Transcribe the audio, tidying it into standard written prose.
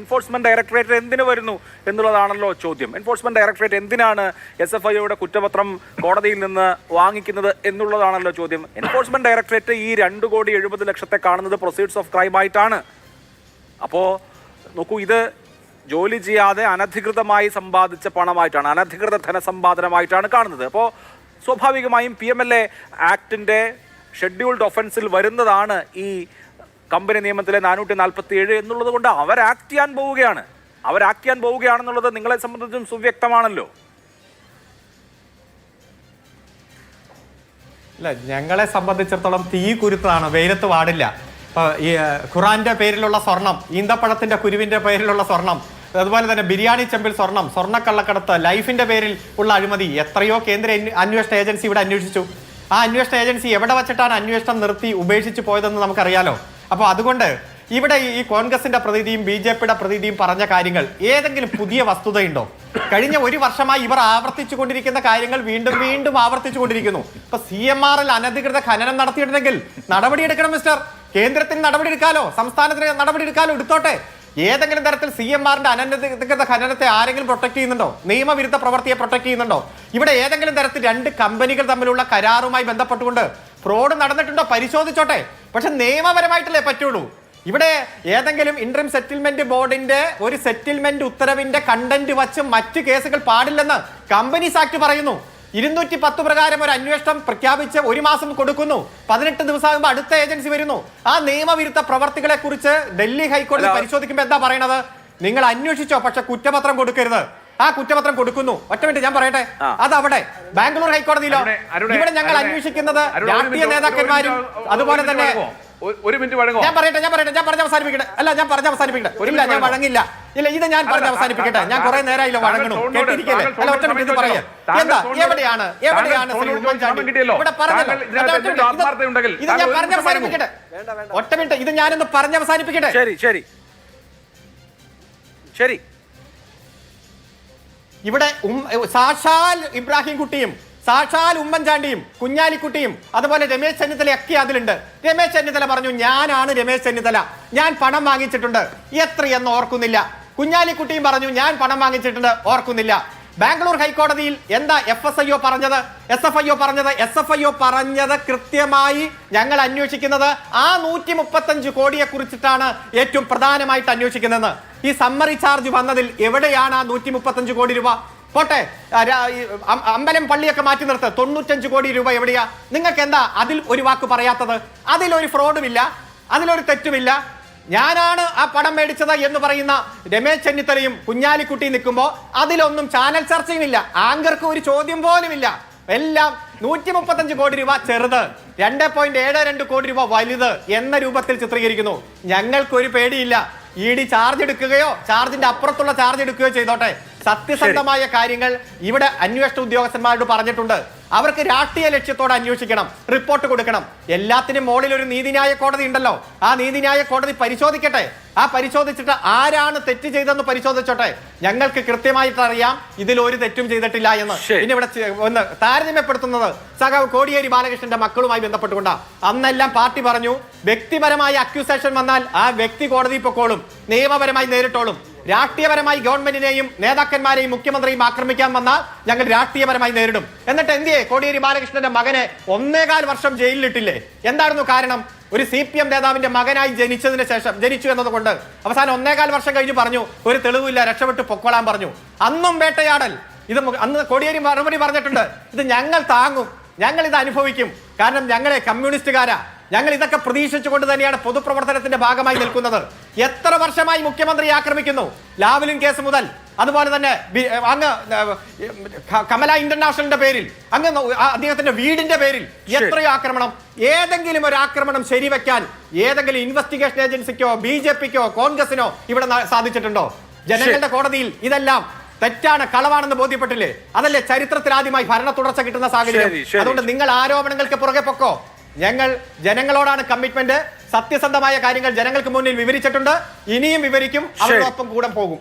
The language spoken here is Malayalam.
എൻഫോഴ്സ്മെന്റ് ഡയറക്ടറേറ്റ് എന്തിനു വരുന്നു എന്നുള്ളതാണല്ലോ ചോദ്യം. എൻഫോഴ്സ്മെന്റ് ഡയറക്ടറേറ്റ് എന്തിനാണ് SFIOയുടെ കുറ്റപത്രം കോടതിയിൽ നിന്ന് വാങ്ങിക്കുന്നത് എന്നുള്ളതാണല്ലോ ചോദ്യം. എൻഫോഴ്സ്മെന്റ് ഡയറക്ടറേറ്റ് ഈ 2,70,00,000 കാണുന്നത് പ്രൊസീഡ്സ് ഓഫ് ക്രൈം ആയിട്ടാണ്. അപ്പോൾ നോക്കൂ, ഇത് ജോലി ചെയ്യാതെ അനധികൃതമായി സമ്പാദിച്ച പണമായിട്ടാണ്, അനധികൃത ധനസമ്പാദനമായിട്ടാണ് കാണുന്നത്. അപ്പോൾ സ്വാഭാവികമായും PMLA ആക്ടിൻ്റെ ഷെഡ്യൂൾഡ് ഒഫൻസിൽ വരുന്നതാണ് ഈ കമ്പനി നിയമത്തിലെ 447 എന്നുള്ളത് കൊണ്ട് അവർ ആക്ട് ചെയ്യാൻ പോവുകയാണെന്നുള്ളത് നിങ്ങളെ സംബന്ധിച്ചും സുവ്യക്തമാണല്ലോ. അല്ല, ഞങ്ങളെ സംബന്ധിച്ചിടത്തോളം തീ കുരുത്താണ്, വെയിലത്ത് പാടില്ല. ഈ ഖുറാന്റെ പേരിലുള്ള സ്വർണം, ഈന്തപ്പഴത്തിന്റെ കുരുവിന്റെ പേരിലുള്ള സ്വർണം, അതുപോലെ തന്നെ ബിരിയാണി ചെമ്പിൽ സ്വർണം, സ്വർണ്ണക്കള്ളക്കടത്ത്, ലൈഫിന്റെ പേരിൽ ഉള്ള അഴിമതി എത്രയോ കേന്ദ്ര അന്വേഷണ ഏജൻസി ഇവിടെ അന്വേഷിച്ചു. ആ അന്വേഷണ ഏജൻസി എവിടെ വെച്ചിട്ടാണ് അന്വേഷണം നിർത്തി ഉപേക്ഷിച്ച് പോയതെന്ന് നമുക്കറിയാലോ. അപ്പോൾ അതുകൊണ്ട് ഇവിടെ ഈ കോൺഗ്രസിന്റെ പ്രതിനിധിയും BJPയുടെ പ്രതിനിധിയും പറഞ്ഞ കാര്യങ്ങൾ ഏതെങ്കിലും പുതിയ വസ്തുതയുണ്ടോ? കഴിഞ്ഞ ഒരു വർഷമായി ഇവർ ആവർത്തിച്ചു കൊണ്ടിരിക്കുന്ന കാര്യങ്ങൾ വീണ്ടും വീണ്ടും ആവർത്തിച്ചു കൊണ്ടിരിക്കുന്നു. ഇപ്പൊ CMRൽ അനധികൃത ഖനനം നടത്തിയിട്ടുണ്ടെങ്കിൽ നടപടിയെടുക്കണം മിസ്റ്റർ. കേന്ദ്രത്തിന് നടപടിയെടുക്കാലോ, സംസ്ഥാനത്തിന് നടപടിയെടുക്കാലോ, എടുത്തോട്ടെ. ഏതെങ്കിലും തരത്തിൽ CMRന്റെ അനധികൃത ഖനനത്തെ ആരെങ്കിലും പ്രൊട്ടക്ട് ചെയ്യുന്നുണ്ടോ? നിയമവിരുദ്ധ പ്രവൃത്തിയെ പ്രൊട്ടക്ട് ചെയ്യുന്നുണ്ടോ? ഇവിടെ ഏതെങ്കിലും തരത്തിൽ 2 കമ്പനികൾ തമ്മിലുള്ള കരാറുമായി ബന്ധപ്പെട്ടുകൊണ്ട് ഫ്രോഡ് നടന്നിട്ടുണ്ടോ? പരിശോധിച്ചോട്ടെ. പക്ഷെ നിയമപരമായിട്ടല്ലേ പറ്റുള്ളൂ. ഇവിടെ ഏതെങ്കിലും ഇന്ററിം സെറ്റിൽമെന്റ് ബോർഡിന്റെ ഒരു സെറ്റിൽമെന്റ് ഉത്തരവിന്റെ കണ്ടന്റ് വച്ച് മറ്റു കേസുകൾ പാടില്ലെന്ന് കമ്പനീസ് ആക്ട് പറയുന്നു. 210 പ്രകാരം ഒരു അന്വേഷണം പ്രഖ്യാപിച്ച് 1 മാസം കൊടുക്കുന്നു. 18 ദിവസമാകുമ്പോൾ അടുത്ത ഏജൻസി വരുന്നു. ആ നിയമവിരുദ്ധ പ്രവർത്തികളെ കുറിച്ച് ഡൽഹി ഹൈക്കോടതി പരിശോധിക്കുമ്പോൾ എന്താ പറയണത്? നിങ്ങൾ അന്വേഷിച്ചോ, പക്ഷെ കുറ്റപത്രം കൊടുക്കരുത്. ആ കുറ്റപത്രം കൊടുക്കുന്നു. ഒറ്റ മിനിറ്റ് ഞാൻ പറയട്ടെ. അതവിടെ ബാംഗ്ലൂർ ഹൈക്കോടതിയിലോ? ഇവിടെ ഞങ്ങൾ അന്വേഷിക്കുന്നത് രാഷ്ട്രീയ നേതാക്കന്മാരും അതുപോലെ തന്നെ ഞാൻ പറഞ്ഞ് അവസാനിപ്പിക്കട്ടെ. ഞാൻ വഴങ്ങില്ല. ഇല്ല, ഇത് ഞാൻ പറഞ്ഞ് അവസാനിപ്പിക്കട്ടെ. ഞാൻ കുറെ നേരമായില്ല വഴങ്ങണു, കേട്ടിരിക്കല്ലേ? അല്ല, ഒറ്റ മിനിറ്റ് ഇത് പറയാം. എന്താ എവിടെയാണ് ഇവിടെ പറഞ്ഞല്ലോ? ഇത് ഞാൻ പറഞ്ഞ് അവസാനിപ്പിക്കട്ടെ. ഒറ്റ മിനിറ്റ്, ഇത് ഞാനൊന്ന് പറഞ്ഞ് അവസാനിപ്പിക്കട്ടെ. ശരി. ഇവിടെ സാക്ഷാൽ ഇബ്രാഹിം കുട്ടിയും സാക്ഷാൽ ഉമ്മൻചാണ്ടിയും കുഞ്ഞാലിക്കുട്ടിയും അതുപോലെ രമേശ് ചെന്നിത്തലയൊക്കെ അതിലുണ്ട്. രമേശ് ചെന്നിത്തല പറഞ്ഞു, ഞാനാണ് രമേശ് ചെന്നിത്തല, ഞാൻ പണം വാങ്ങിച്ചിട്ടുണ്ട്, എത്രയെന്ന് ഓർക്കുന്നില്ല. കുഞ്ഞാലിക്കുട്ടിയും പറഞ്ഞു, ഞാൻ പണം വാങ്ങിച്ചിട്ടുണ്ട്, ഓർക്കുന്നില്ല. ബാംഗ്ലൂർ ഹൈക്കോടതിയിൽ എന്താ SFIO പറഞ്ഞത്? SFIO പറഞ്ഞത് കൃത്യമായി ഞങ്ങൾ അന്വേഷിക്കുന്നത് ആ 135 കോടിയെ കുറിച്ചിട്ടാണ് ഏറ്റവും പ്രധാനമായിട്ട് അന്വേഷിക്കുന്നതെന്ന്. ഈ സമ്മറി ചാർജ് വന്നതിൽ എവിടെയാണ് ആ 135 കോടി രൂപ? പോട്ടെ, അമ്പലം പള്ളിയൊക്കെ മാറ്റി നിർത്ത്, 95 കോടി രൂപ എവിടെയാ? നിങ്ങൾക്ക് എന്താ അതിൽ ഒരു വാക്ക് പറയാത്തത്? അതിലൊരു ഫ്രോഡുമില്ല, അതിലൊരു തെറ്റുമില്ല. ഞാനാണ് ആ പണം മേടിച്ചത് എന്ന് പറയുന്ന രമേശ് ചെന്നിത്തലയും കുഞ്ഞാലിക്കുട്ടി നിൽക്കുമ്പോൾ അതിലൊന്നും ചാനൽ ചർച്ചയുമില്ല, ആങ്കർക്ക് ഒരു ചോദ്യം പോലുമില്ല. എല്ലാം 135 കോടി രൂപ ചെറുത്, 2.72 കോടി രൂപ വലുത് എന്ന രൂപത്തിൽ ചിത്രീകരിക്കുന്നു. ഞങ്ങൾക്കൊരു പേടിയില്ല. ED ചാർജ് എടുക്കുകയോ ചാർജിന്റെ അപ്പുറത്തുള്ള ചാർജ് എടുക്കുകയോ ചെയ്തോട്ടെ. സത്യസന്ധമായ കാര്യങ്ങൾ ഇവിടെ അന്വേഷണ ഉദ്യോഗസ്ഥന്മാരോട് പറഞ്ഞിട്ടുണ്ട്. അവർക്ക് രാഷ്ട്രീയ ലക്ഷ്യത്തോടെ അന്വേഷിക്കണം, റിപ്പോർട്ട് കൊടുക്കണം. എല്ലാത്തിനും മുകളിൽ ഒരു നീതിന്യായ കോടതി ഉണ്ടല്ലോ. ആ നീതിന്യായ കോടതി പരിശോധിക്കട്ടെ. ആ പരിശോധിച്ചിട്ട് ആരാണ് തെറ്റ് ചെയ്തെന്ന് പരിശോധിച്ചോട്ടെ. ഞങ്ങൾക്ക് കൃത്യമായിട്ട് അറിയാം ഇതിൽ ഒരു തെറ്റും ചെയ്തിട്ടില്ല എന്ന്. പിന്നെ ഇവിടെ ഒന്ന് താരതമ്യപ്പെടുത്തുന്നത് സഖാവ് കോടിയേരി ബാലകൃഷ്ണന്റെ മക്കളുമായി ബന്ധപ്പെട്ടുകൊണ്ടാണ്. അന്നെല്ലാം പാർട്ടി പറഞ്ഞു, വ്യക്തിപരമായ അക്യൂസേഷൻ വന്നാൽ ആ വ്യക്തി കോടതി പൊക്കോളും, നിയമപരമായി നേരിട്ടോളും. രാഷ്ട്രീയപരമായി ഗവൺമെന്റിനെയും നേതാക്കന്മാരെയും മുഖ്യമന്ത്രിയും ആക്രമിക്കാൻ വന്നാൽ ഞങ്ങൾ രാഷ്ട്രീയപരമായി നേരിടും. എന്നിട്ട് എന്തിയെ കോടിയേരി ബാലകൃഷ്ണന്റെ മകനെ 1.25 വർഷം ജയിലിലിട്ടില്ലേ? എന്തായിരുന്നു കാരണം? ഒരു CPM നേതാവിന്റെ മകനായി ജനിച്ചു എന്നതുകൊണ്ട് അവസാനം 1.25 വർഷം കഴിഞ്ഞ് പറഞ്ഞു ഒരു തെളിവില്ല, രക്ഷപ്പെട്ട് പൊക്കോളാൻ പറഞ്ഞു. അന്നും വേട്ടയാടൽ. ഇത് അന്ന് കോടിയേരി മറുപടി പറഞ്ഞിട്ടുണ്ട്, ഇത് ഞങ്ങൾ താങ്ങും, ഞങ്ങൾ ഇത് അനുഭവിക്കും, കാരണം ഞങ്ങളെ കമ്മ്യൂണിസ്റ്റുകാരാ, ഞങ്ങൾ ഇതൊക്കെ പ്രതീക്ഷിച്ചുകൊണ്ട് തന്നെയാണ് പൊതുപ്രവർത്തനത്തിന്റെ ഭാഗമായി നിൽക്കുന്നത്. എത്ര വർഷമായി മുഖ്യമന്ത്രി ആക്രമിക്കുന്നു? ലാവ്ലിൻ കേസ് മുതൽ, അതുപോലെ തന്നെ അങ്ങ് കമല ഇന്റർനാഷണലിന്റെ പേരിൽ, അങ്ങ് അദ്ദേഹത്തിന്റെ വീടിന്റെ പേരിൽ എത്രയോ ആക്രമണം. ഏതെങ്കിലും ഒരു ആക്രമണം ശരിവെക്കാൻ ഏതെങ്കിലും ഇൻവെസ്റ്റിഗേഷൻ ഏജൻസിക്കോ BJPക്കോ കോൺഗ്രസിനോ ഇവിടെ സാധിച്ചിട്ടുണ്ടോ? ജനങ്ങളുടെ കോടതിയിൽ ഇതെല്ലാം തെറ്റാണ്, കളവാണെന്ന് ബോധ്യപ്പെട്ടില്ലേ? അതല്ലേ ചരിത്രത്തിൽ ആദ്യമായി ഭരണ തുടർച്ച കിട്ടുന്ന സാഹചര്യം. അതുകൊണ്ട് നിങ്ങൾ ആരോപണങ്ങൾക്ക് പുറകെ പൊക്കോ. ഞങ്ങൾ ജനങ്ങളോടാണ് കമ്മിറ്റ്മെന്റ്. സത്യസന്ധമായ കാര്യങ്ങൾ ജനങ്ങൾക്ക് മുന്നിൽ വിവരിച്ചിട്ടുണ്ട്, ഇനിയും വിവരിക്കും, അവരോടൊപ്പം കൂടെ പോകും.